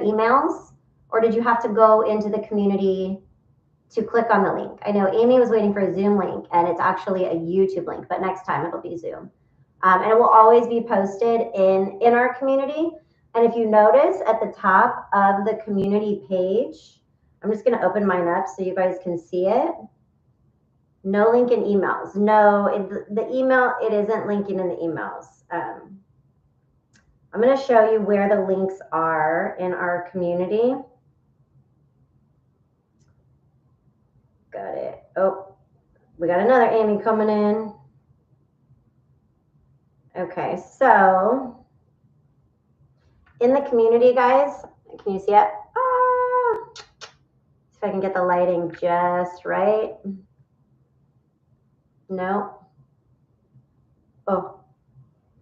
emails, or did you have to go into the community to click on the link? I know Amy was waiting for a Zoom link, and it's actually a YouTube link, but next time it'll be Zoom. And it will always be posted in our community. And if you notice at the top of the community page, I'm just going to open mine up so you guys can see it. No link in emails. No, the email, it isn't linking in the emails. I'm going to show you where the links are in our community. Got it. Oh, we got another Amy coming in. Okay, so in the community, guys, can you see it? See if I can get the lighting just right. No. Oh,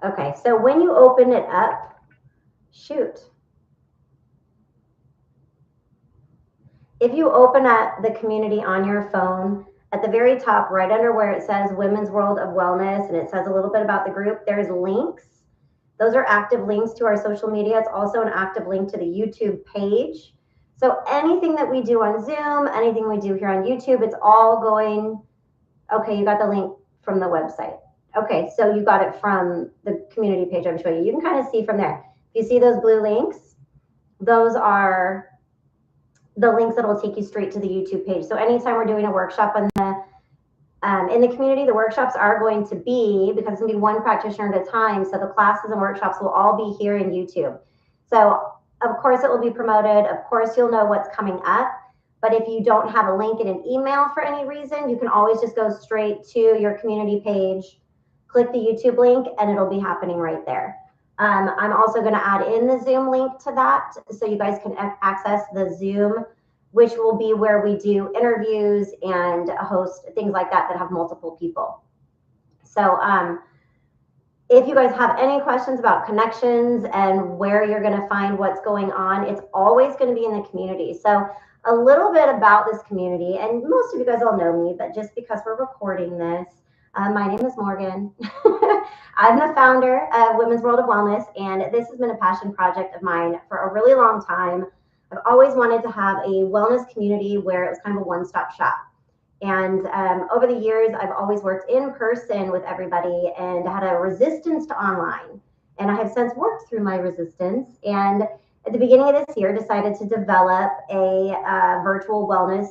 okay. So when you open it up, shoot. If you open up the community on your phone, at the very top, right under where it says Women's World of Wellness, and it says a little bit about the group, there's links. Those are active links to our social media. It's also an active link to the YouTube page. So anything that we do on Zoom, anything we do here on YouTube, it's all going, okay, you got the link from the website. Okay, so you got it from the community page I'm showing you. You can kind of see from there. If you see those blue links, those are the links that will take you straight to the YouTube page. So anytime we're doing a workshop in the community, the workshops are going to be, because it's going to be one practitioner at a time, so the classes and workshops will all be here in YouTube. So of course it will be promoted. Of course you'll know what's coming up. But if you don't have a link in an email for any reason, you can always just go straight to your community page, click the YouTube link, and it'll be happening right there. I'm also going to add in the Zoom link to that so you guys can access the Zoom, which will be where we do interviews and host things like that have multiple people. So if you guys have any questions about connections and where you're going to find what's going on, it's always going to be in the community. So a little bit about this community, and most of you guys all know me, but just because we're recording this, my name is Morgan. I'm the founder of Women's World of Wellness, and this has been a passion project of mine for a really long time. I've always wanted to have a wellness community where it was kind of a one-stop shop. And over the years, I've always worked in person with everybody and had a resistance to online. And I have since worked through my resistance. And at the beginning of this year, decided to develop a virtual wellness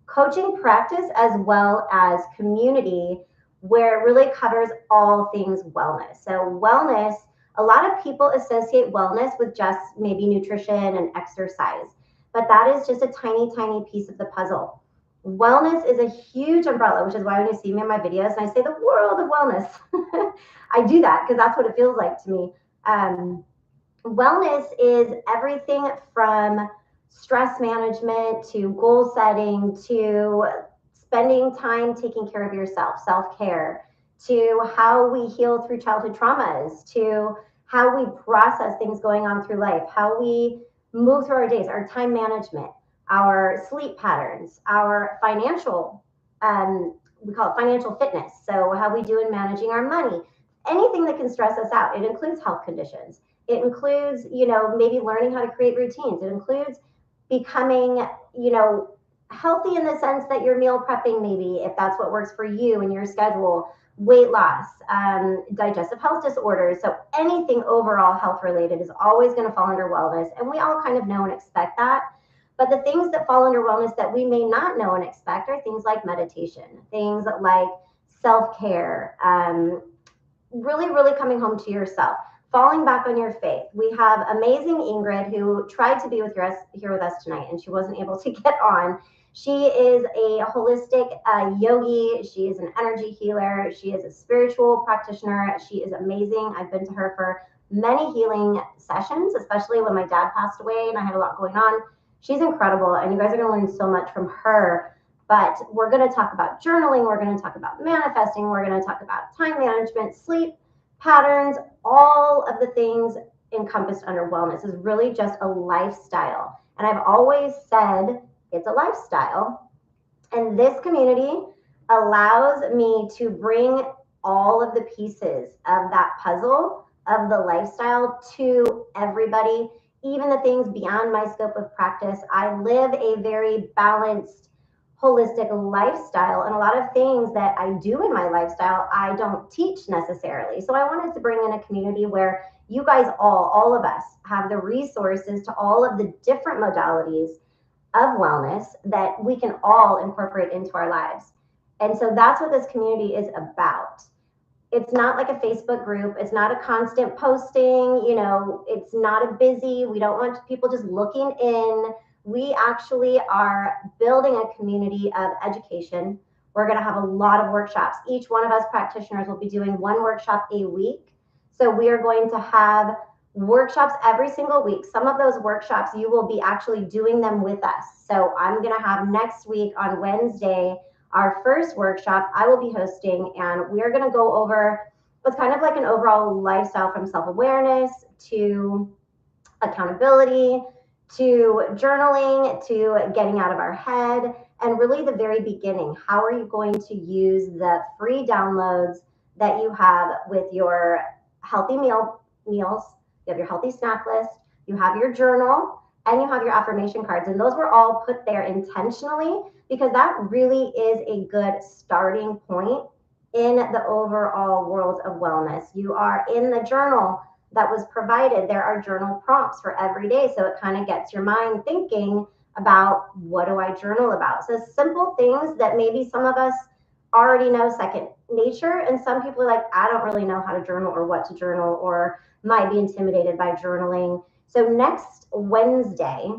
coaching practice as well as community where it really covers all things wellness. So wellness, a lot of people associate wellness with just maybe nutrition and exercise, but that is just a tiny, tiny piece of the puzzle. Wellness is a huge umbrella, which is why when you see me in my videos and I say the world of wellness, I do that because that's what it feels like to me. Wellness is everything from stress management to goal setting to spending time taking care of yourself, self-care, to how we heal through childhood traumas, to how we process things going on through life, how we move through our days, our time management, our sleep patterns, our financial, we call it financial fitness. So how we do in managing our money, anything that can stress us out. It includes health conditions. It includes, maybe learning how to create routines. It includes becoming, healthy in the sense that you're meal prepping, maybe if that's what works for you and your schedule, weight loss, digestive health disorders. So anything overall health related is always going to fall under wellness. And we all kind of know and expect that. But the things that fall under wellness that we may not know and expect are things like meditation, things like self-care, really, really coming home to yourself, falling back on your faith. We have amazing Ingrid who tried to be here with us tonight, and she wasn't able to get on. She is a holistic yogi. She is an energy healer. She is a spiritual practitioner. She is amazing. I've been to her for many healing sessions, especially when my dad passed away and I had a lot going on. She's incredible, and you guys are going to learn so much from her. But we're going to talk about journaling. We're going to talk about manifesting. We're going to talk about time management, sleep patterns, all of the things encompassed under wellness is really just a lifestyle. And I've always said it's a lifestyle. And this community allows me to bring all of the pieces of that puzzle of the lifestyle to everybody, even the things beyond my scope of practice. I live a very balanced, holistic lifestyle, and a lot of things that I do in my lifestyle, I don't teach necessarily. So I wanted to bring in a community where you guys all of us have the resources to all of the different modalities of wellness that we can all incorporate into our lives. And so that's what this community is about. It's not like a Facebook group. It's not a constant posting. It's not a busy. We don't want people just looking in. We actually are building a community of education. We're going to have a lot of workshops. Each one of us practitioners will be doing one workshop a week. So we are going to have workshops every single week. Some of those workshops, you will be actually doing them with us. So I'm going to have next week on Wednesday, our first workshop I will be hosting, and we're going to go over what's kind of like an overall lifestyle, from self-awareness to accountability to journaling to getting out of our head, and really the very beginning. How are you going to use the free downloads that you have with your healthy meals? You have your healthy snack list, you have your journal, and you have your affirmation cards. And those were all put there intentionally because that really is a good starting point in the overall world of wellness. You are in the journal that was provided. There are journal prompts for every day. So it kind of gets your mind thinking about, what do I journal about? So simple things that maybe some of us already know second nature. And some people are like, I don't really know how to journal or what to journal, or might be intimidated by journaling. So next Wednesday,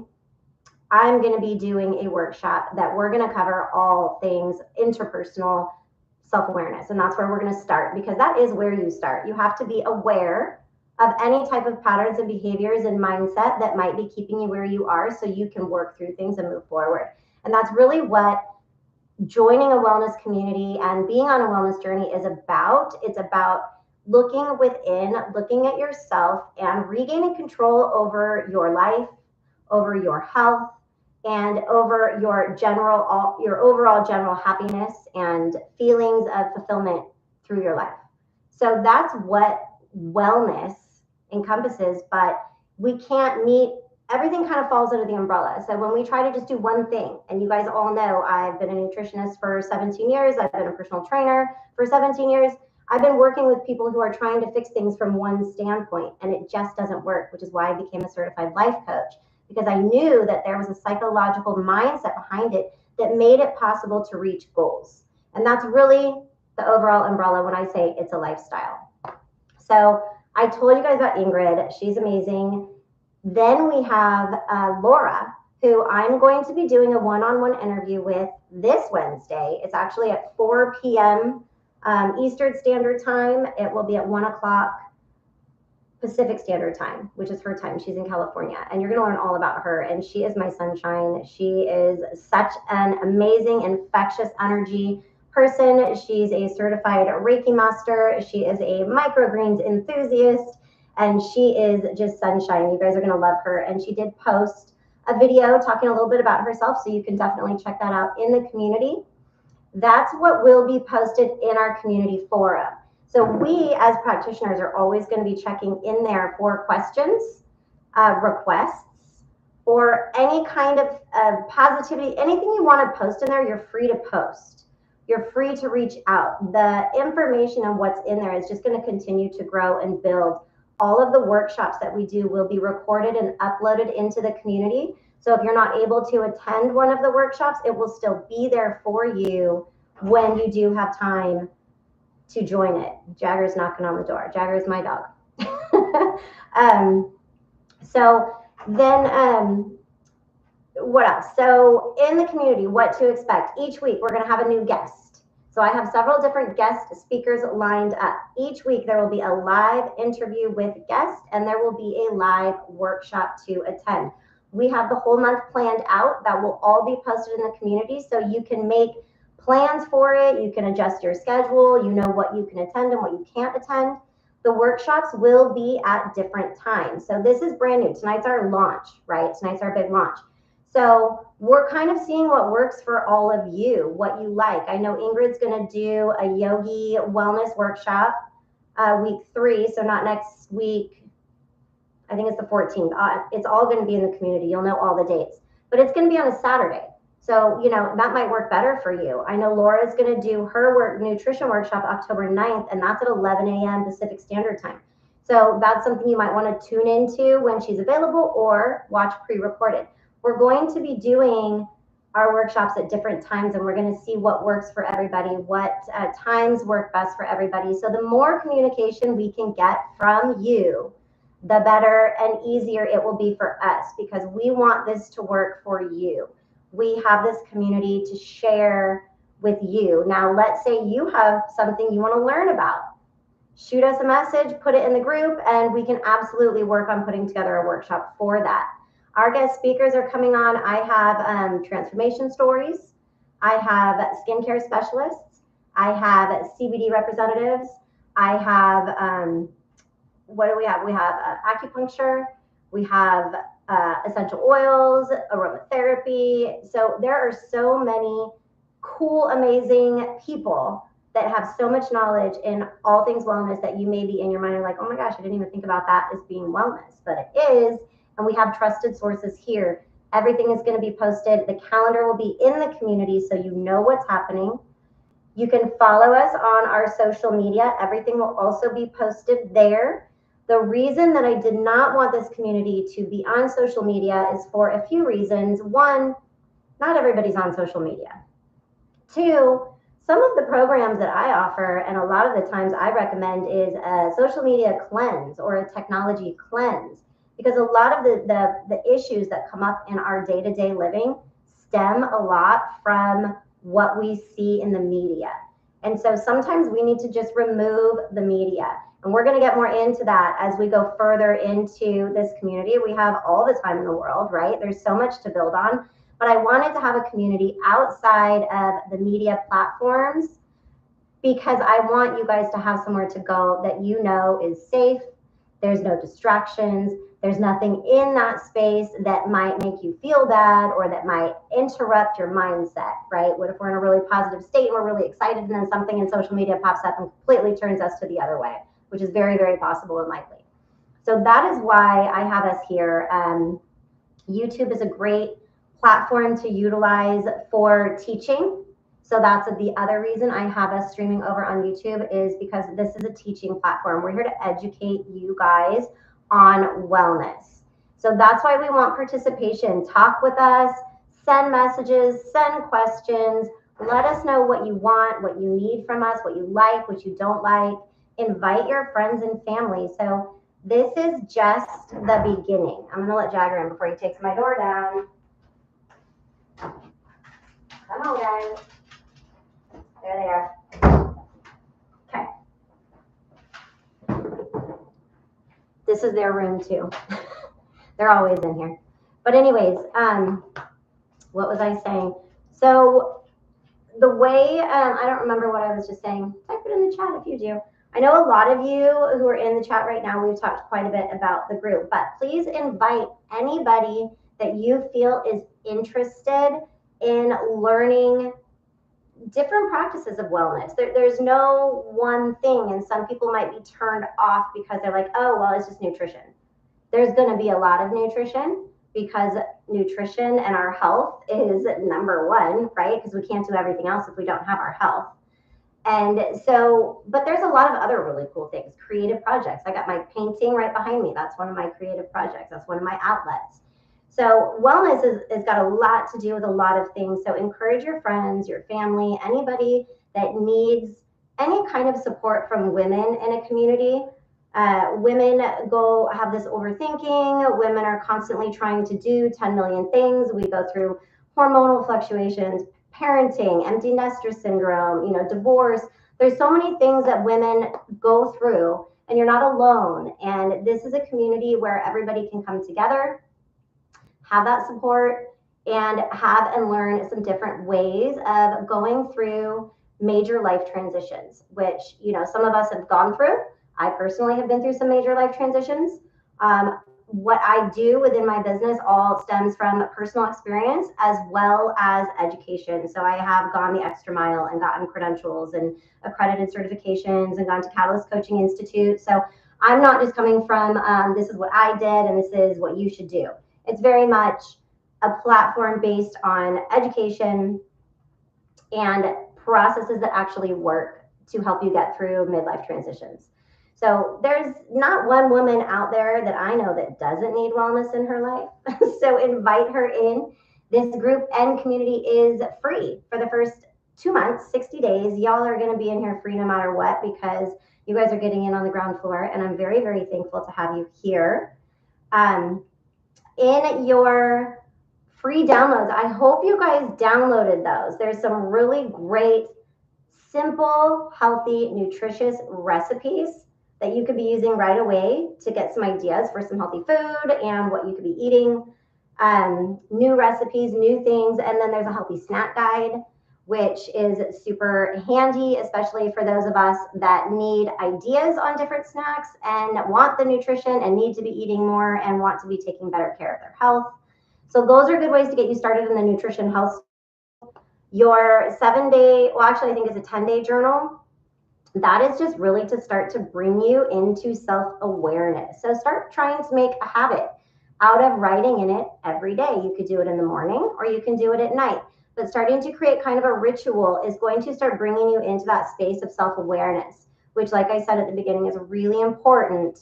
I'm going to be doing a workshop that we're going to cover all things interpersonal self-awareness. And that's where we're going to start, because that is where you start. You have to be aware of any type of patterns and behaviors and mindset that might be keeping you where you are, so you can work through things and move forward. And that's really what joining a wellness community and being on a wellness journey is about. It's about looking within, looking at yourself, and regaining control over your life, over your health, and over your overall general happiness and feelings of fulfillment through your life. So that's what wellness encompasses, but we can't meet everything. Kind of falls under the umbrella. So when we try to just do one thing, and you guys all know I've been a nutritionist for 17 years, I've been a personal trainer for 17 years, I've been working with people who are trying to fix things from one standpoint, and it just doesn't work, which is why I became a certified life coach, because I knew that there was a psychological mindset behind it that made it possible to reach goals. And that's really the overall umbrella when I say it's a lifestyle. So I told you guys about Ingrid. She's amazing. Then we have Laura, who I'm going to be doing a one-on-one interview with this Wednesday. It's actually at 4 p.m. Eastern Standard Time. It will be at 1 o'clock Pacific Standard Time, which is her time. She's in California, and you're going to learn all about her. And she is my sunshine. She is such an amazing, infectious energy person. She's a certified Reiki master. She is a microgreens enthusiast, and she is just sunshine. You guys are going to love her. And she did post a video talking a little bit about herself, so you can definitely check that out in the community. That's what will be posted in our community forum. So we as practitioners are always going to be checking in there for questions, requests, or any kind of positivity. Anything you want to post in there, you're free to post. You're free to reach out. The information on what's in there is just going to continue to grow and build. All of the workshops that we do will be recorded and uploaded into the community. So if you're not able to attend one of the workshops, it will still be there for you when you do have time to join it. Jagger's knocking on the door. Jagger is my dog. So then what else? So in the community, what to expect. Each week, we're going to have a new guest. So I have several different guest speakers lined up. Each week, there will be a live interview with guests, and there will be a live workshop to attend. We have the whole month planned out. That will all be posted in the community, so you can make plans for it. You can adjust your schedule. You know what you can attend and what you can't attend. The workshops will be at different times. So this is brand new. Tonight's our launch, right? Tonight's our big launch. So we're kind of seeing what works for all of you, what you like. I know Ingrid's going to do a yogi wellness workshop week 3. So not next week, I think it's the 14th. It's all going to be in the community. You'll know all the dates, but it's going to be on a Saturday. So, that might work better for you. I know Laura's going to do her nutrition workshop October 9th, and that's at 11 a.m. Pacific Standard Time. So that's something you might want to tune into when she's available or watch pre-recorded. We're going to be doing our workshops at different times, and we're going to see what works for everybody, what times work best for everybody. So the more communication we can get from you, the better and easier it will be for us, because we want this to work for you. We have this community to share with you. Now, let's say you have something you want to learn about. Shoot us a message, put it in the group, and we can absolutely work on putting together a workshop for that. Our guest speakers are coming on. I have transformation stories. I have skincare specialists. I have CBD representatives. I have, what do we have? We have acupuncture. We have essential oils, aromatherapy. So there are so many cool, amazing people that have so much knowledge in all things wellness that you may be in your mind, like, oh my gosh, I didn't even think about that as being wellness, but it is. And we have trusted sources here. Everything is going to be posted. The calendar will be in the community, so you know what's happening. You can follow us on our social media. Everything will also be posted there. The reason that I did not want this community to be on social media is for a few reasons. One, not everybody's on social media. Two, some of the programs that I offer, and a lot of the times I recommend, is a social media cleanse or a technology cleanse, because a lot of the issues that come up in our day-to-day living stem a lot from what we see in the media. And so sometimes we need to just remove the media. And we're going to get more into that as we go further into this community. We have all the time in the world, right? There's so much to build on. But I wanted to have a community outside of the media platforms, because I want you guys to have somewhere to go that you know is safe. There's no distractions. There's nothing in that space that might make you feel bad or that might interrupt your mindset, right? What if we're in a really positive state and we're really excited, and then something in social media pops up and completely turns us to the other way, which is very, very possible and likely. So that is why I have us here. YouTube is a great platform to utilize for teaching. So that's the other reason I have us streaming over on YouTube, is because this is a teaching platform. We're here to educate you guys on wellness. So that's why we want participation. Talk with us, send messages, send questions, let us know what you want, what you need from us, what you like, what you don't like. Invite your friends and family. So this is just the beginning. I'm going to let Jagger in before he takes my door down. Come on, guys. There they are. Okay. This is their room too. They're always in here. But anyways, what was I saying? So the way, I don't remember what I was just saying. Type it in the chat if you do. I know a lot of you who are in the chat right now, we've talked quite a bit about the group, but please invite anybody that you feel is interested in learning different practices of wellness. There's no one thing, and some people might be turned off because they're like, oh, well, it's just nutrition. There's going to be a lot of nutrition, because nutrition and our health is number one, right? Because we can't do everything else if we don't have our health. And so, but there's a lot of other really cool things, creative projects. I got my painting right behind me. That's one of my creative projects. That's one of my outlets. So wellness has got a lot to do with a lot of things. So encourage your friends, your family, anybody that needs any kind of support from women in a community. Women have this overthinking. Women are constantly trying to do 10 million things. We go through hormonal fluctuations, parenting, empty nester syndrome, divorce. There's so many things that women go through, and you're not alone. And this is a community where everybody can come together, have that support, and have and learn some different ways of going through major life transitions, which, some of us have gone through. I personally have been through some major life transitions. What I do within my business all stems from personal experience as well as education. So I have gone the extra mile and gotten credentials and accredited certifications and gone to Catalyst Coaching Institute. So I'm not just coming from this is what I did and this is what you should do. It's very much a platform based on education and processes that actually work to help you get through midlife transitions. So there's not one woman out there that I know that doesn't need wellness in her life. So invite her in. This group and community is free for the first 2 months, 60 days. Y'all are going to be in here free no matter what, because you guys are getting in on the ground floor. And I'm very, very thankful to have you here. In your free downloads, I hope you guys downloaded those. There's some really great, simple, healthy, nutritious recipes that you could be using right away to get some ideas for some healthy food and what you could be eating. New recipes, new things. And then there's a healthy snack guide, which is super handy, especially for those of us that need ideas on different snacks and want the nutrition and need to be eating more and want to be taking better care of their health. So those are good ways to get you started in the nutrition health. Your 7-day, well, actually, I think it's a 10-day journal. That is just really to start to bring you into self-awareness. So start trying to make a habit out of writing in it every day. You could do it in the morning or you can do it at night. But starting to create kind of a ritual is going to start bringing you into that space of self-awareness, which, like I said at the beginning, is really important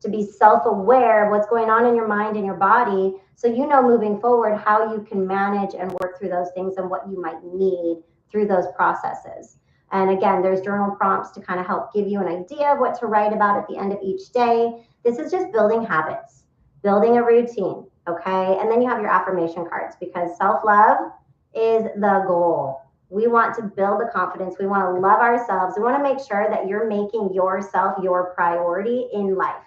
to be self-aware of what's going on in your mind and your body, so you know moving forward how you can manage and work through those things and what you might need through those processes. And again, there's journal prompts to kind of help give you an idea of what to write about at the end of each day. This is just building habits, building a routine, okay? And then you have your affirmation cards, because self-love is the goal. We want to build the confidence. We want to love ourselves. We want to make sure that you're making yourself your priority in life.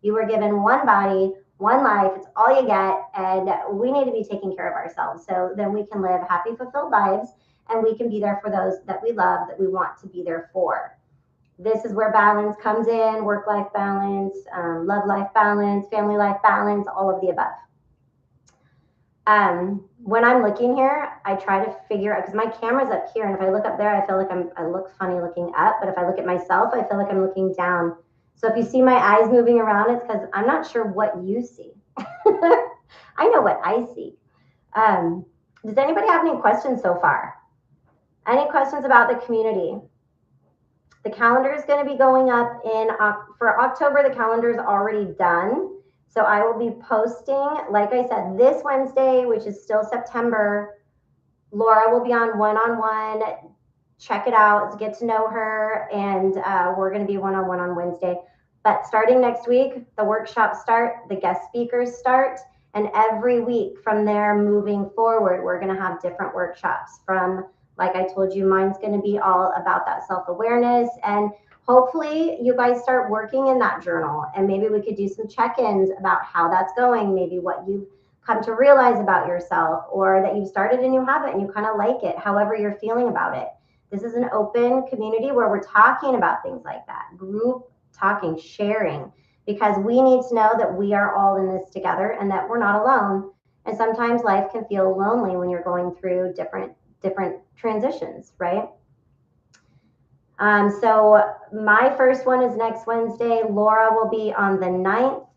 You were given one body, one life. It's all you get. And we need to be taking care of ourselves so then we can live happy, fulfilled lives, and we can be there for those that we love, that we want to be there for. This is where balance comes in: work-life balance, love-life balance, family life balance, all of the above. When I'm looking here, I try to figure out, because my camera's up here, and if I look up there, I feel like I look funny looking up, but if I look at myself, I feel like I'm looking down. So if you see my eyes moving around, it's because I'm not sure what you see. I know what I see. Does anybody have any questions so far? Any questions about the community? The calendar is going to be going up for October. The calendar is already done. So I will be posting, like I said, this Wednesday, which is still September. Laura will be on one-on-one. Check it out, get to know her, and we're going to be one-on-one on Wednesday. But starting next week, the workshops start, the guest speakers start, and every week from there moving forward, we're going to have different workshops. From, like I told you, mine's going to be all about that self-awareness, and hopefully you guys start working in that journal, and maybe we could do some check-ins about how that's going, maybe what you've come to realize about yourself, or that you've started a new habit and you kind of like it, however you're feeling about it. This is an open community where we're talking about things like that, group talking, sharing, because we need to know that we are all in this together and that we're not alone. And sometimes life can feel lonely when you're going through different transitions, right? So my first one is next Wednesday. Laura will be on the 9th,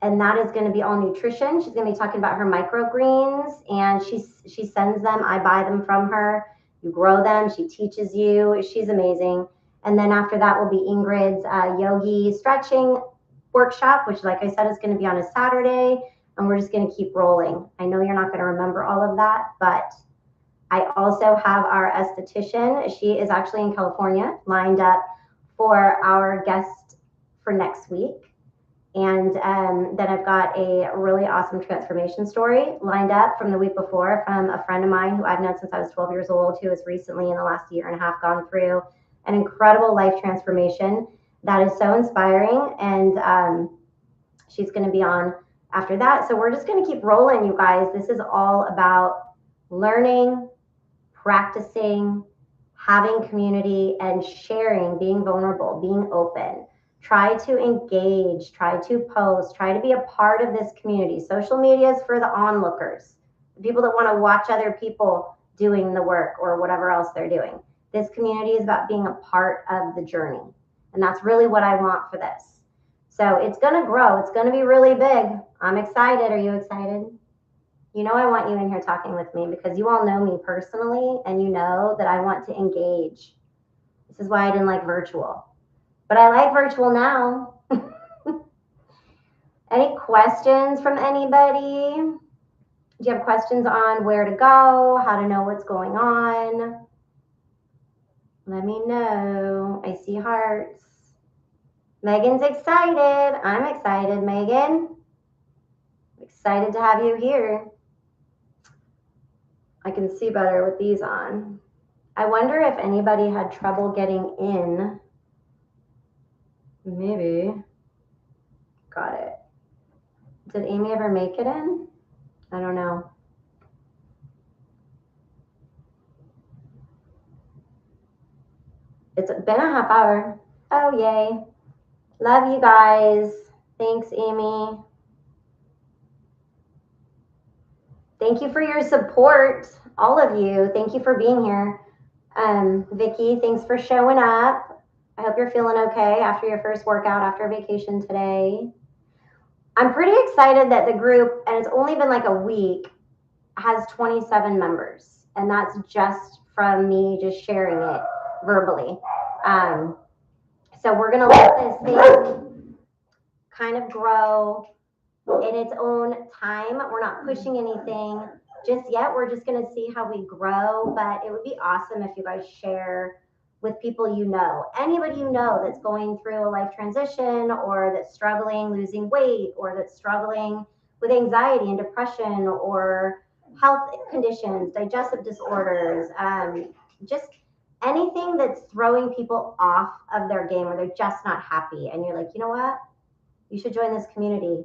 and that is going to be all nutrition. She's going to be talking about her microgreens, and she sends them. I buy them from her. You grow them. She teaches you. She's amazing. And then after that will be Ingrid's yogi stretching workshop, which, like I said, is going to be on a Saturday, and we're just going to keep rolling. I know you're not going to remember all of that, but I also have our esthetician. She is actually in California, lined up for our guest for next week. And then I've got a really awesome transformation story lined up from the week before from a friend of mine who I've known since I was 12 years old, who has recently in the last year and a half gone through an incredible life transformation that is so inspiring. And she's going to be on after that. So we're just going to keep rolling, you guys. This is all about learning, practicing, having community, and sharing, being vulnerable, being open. Try to engage, try to post, try to be a part of this community. Social media is for the onlookers, the people that want to watch other people doing the work or whatever else they're doing. This community is about being a part of the journey. And that's really what I want for this. So it's going to grow. It's going to be really big. I'm excited. Are you excited? You know, I want you in here talking with me because you all know me personally and you know that I want to engage. This is why I didn't like virtual, but I like virtual now. Any questions from anybody? Do you have questions on where to go, how to know what's going on? Let me know. I see hearts. Megan's excited. I'm excited, Megan. Excited to have you here. I can see better with these on. I wonder if anybody had trouble getting in. Maybe. Got it. Did Amy ever make it in? I don't know. It's been a half hour. Oh, yay. Love you guys. Thanks, Amy. Thank you for your support, all of you. Thank you for being here. Vicki, thanks for showing up. I hope you're feeling okay after your first workout after vacation today. I'm pretty excited that the group, and it's only been like a week, has 27 members. And that's just from me just sharing it verbally. So we're going to let this thing kind of grow in its own time. We're not pushing anything just yet. We're just going to see how we grow. But it would be awesome if you guys share with people you know. Anybody you know that's going through a life transition or that's struggling losing weight or that's struggling with anxiety and depression or health conditions, digestive disorders, just anything that's throwing people off of their game or they're just not happy. And you're like, you know what? You should join this community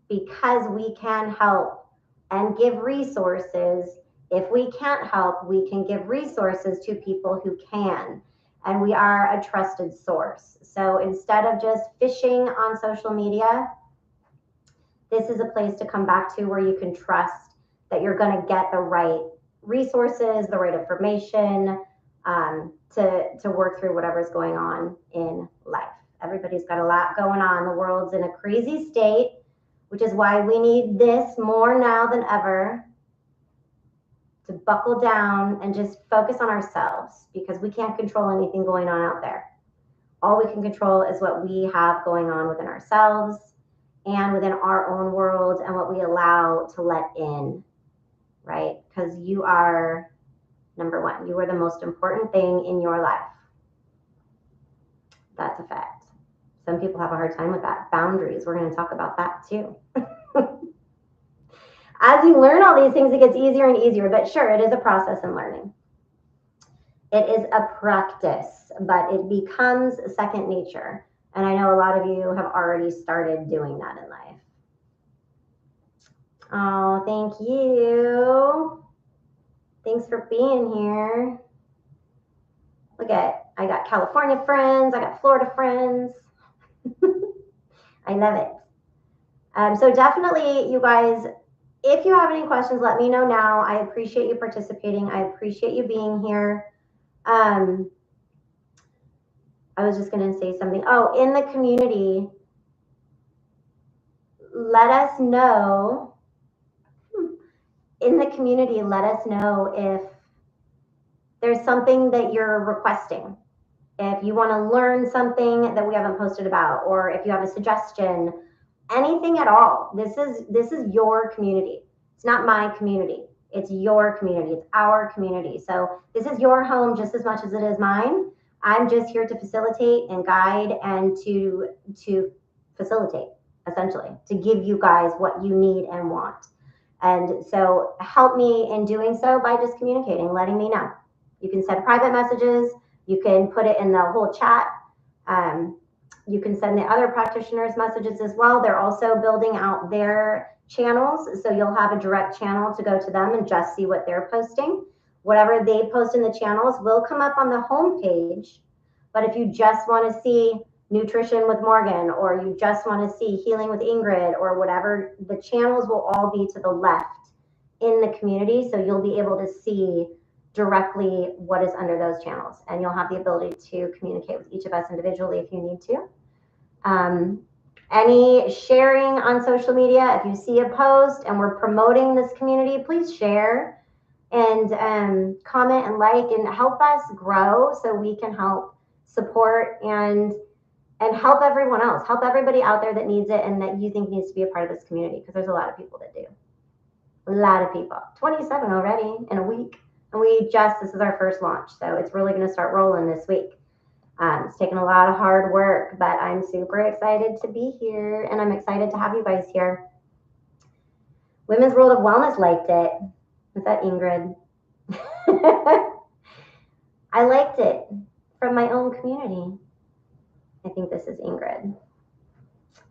because we can help and give resources. If we can't help, we can give resources to people who can. And we are a trusted source. So instead of just fishing on social media, this is a place to come back to where you can trust that you're going to get the right resources, the right information to work through whatever's going on in life. Everybody's got a lot going on. The world's in a crazy state, which is why we need this more now than ever to buckle down and just focus on ourselves because we can't control anything going on out there. All we can control is what we have going on within ourselves and within our own world and what we allow to let in, right? Because you are number one. You are the most important thing in your life. That's a fact. Some people have a hard time with that. Boundaries. We're going to talk about that too. As you learn all these things, it gets easier and easier. But sure, it is a process in learning. It is a practice, but it becomes second nature. And I know a lot of you have already started doing that in life. Oh, thank you. Thanks for being here. Look at, I got California friends. I got Florida friends. I love it. So definitely, you guys, if you have any questions, let me know now. I appreciate you participating. I appreciate you being here. I was just going to say something. Oh, in the community, let us know. In the community, let us know if there's something that you're requesting. If you want to learn something that we haven't posted about, or if you have a suggestion, anything at all. This is your community. It's not my community. It's your community. It's our community. So this is your home just as much as it is mine. I'm just here to facilitate and guide and to facilitate, essentially, to give you guys what you need and want. And so help me in doing so by just communicating, letting me know. You can send private messages. You can put it in the whole chat. You can send the other practitioners messages as well. They're also building out their channels. So you'll have a direct channel to go to them and just see what they're posting. Whatever they post in the channels will come up on the home page. But if you just want to see nutrition with Morgan, or you just want to see healing with Ingrid, or whatever, the channels will all be to the left in the community. So you'll be able to see directly what is under those channels, and you'll have the ability to communicate with each of us individually if you need to. Any sharing on social media, if you see a post and we're promoting this community, please share and comment and like and help us grow so we can help support and help everyone else, help everybody out there that needs it and that you think needs to be a part of this community, because there's a lot of people that do. A lot of people. 27 already in a week. And this is our first launch, so it's really going to start rolling this week. It's taken a lot of hard work, but I'm super excited to be here, and I'm excited to have you guys here. Women's World of Wellness liked it. Was that Ingrid? I liked it from my own community. I think this is Ingrid.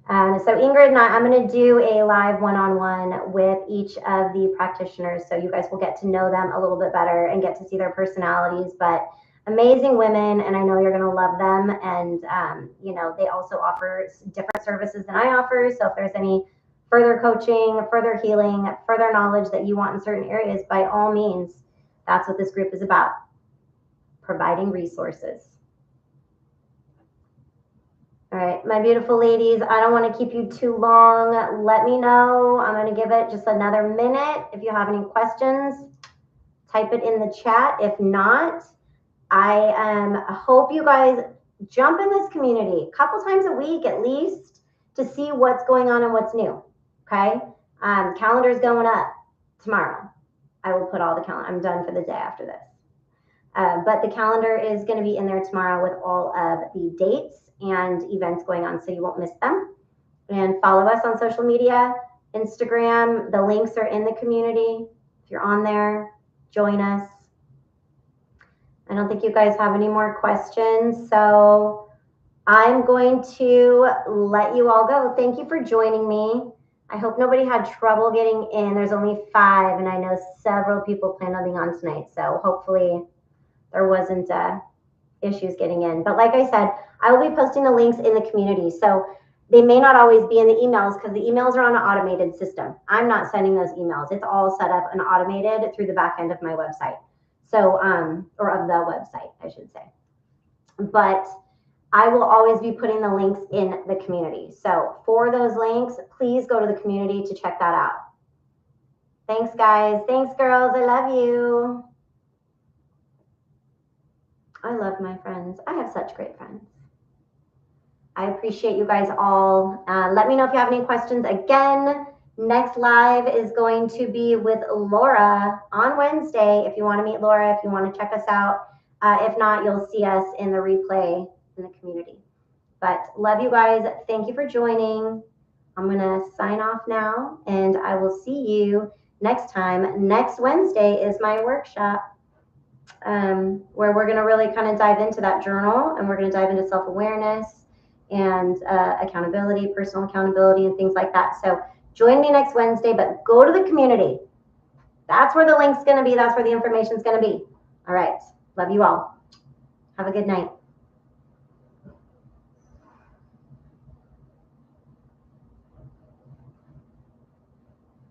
So Ingrid and I'm going to do a live one-on-one with each of the practitioners, so you guys will get to know them a little bit better and get to see their personalities. But amazing women, and I know you're going to love them. And they also offer different services than I offer. So if there's any further coaching, further healing, further knowledge that you want in certain areas, by all means, that's what this group is about: providing resources. All right, my beautiful ladies, I don't want to keep you too long. Let me know. I'm going to give it just another minute. If you have any questions, type it in the chat. If not, I hope you guys jump in this community a couple times a week at least to see what's going on and what's new. Okay, calendar's going up tomorrow. I will put all the calendar. I'm done for the day after this. But the calendar is going to be in there tomorrow with all of the dates and events going on, so you won't miss them. And follow us on social media, Instagram. The links are in the community. If you're on there, join us. I don't think you guys have any more questions, so I'm going to let you all go. Thank you for joining me. I hope nobody had trouble getting in. There's only 5, and I know several people plan on being on tonight, so hopefully there wasn't issues getting in. But like I said, I will be posting the links in the community. So they may not always be in the emails because the emails are on an automated system. I'm not sending those emails. It's all set up and automated through the back end of my website. So, or of the website, I should say. But I will always be putting the links in the community. So for those links, please go to the community to check that out. Thanks, guys. Thanks, girls. I love you. I love my friends. I have such great friends. I appreciate you guys all. Let me know if you have any questions. Again, next live is going to be with Laura on Wednesday. If you want to meet Laura, if you want to check us out. If not, you'll see us in the replay in the community. But love you guys. Thank you for joining. I'm going to sign off now, and I will see you next time. Next Wednesday is my workshop. Where we're going to really kind of dive into that journal, and we're going to dive into self-awareness and accountability, personal accountability, and things like that. So join me next Wednesday, but go to the community. That's where the link's going to be. That's where the information's going to be. All right. Love you all. Have a good night.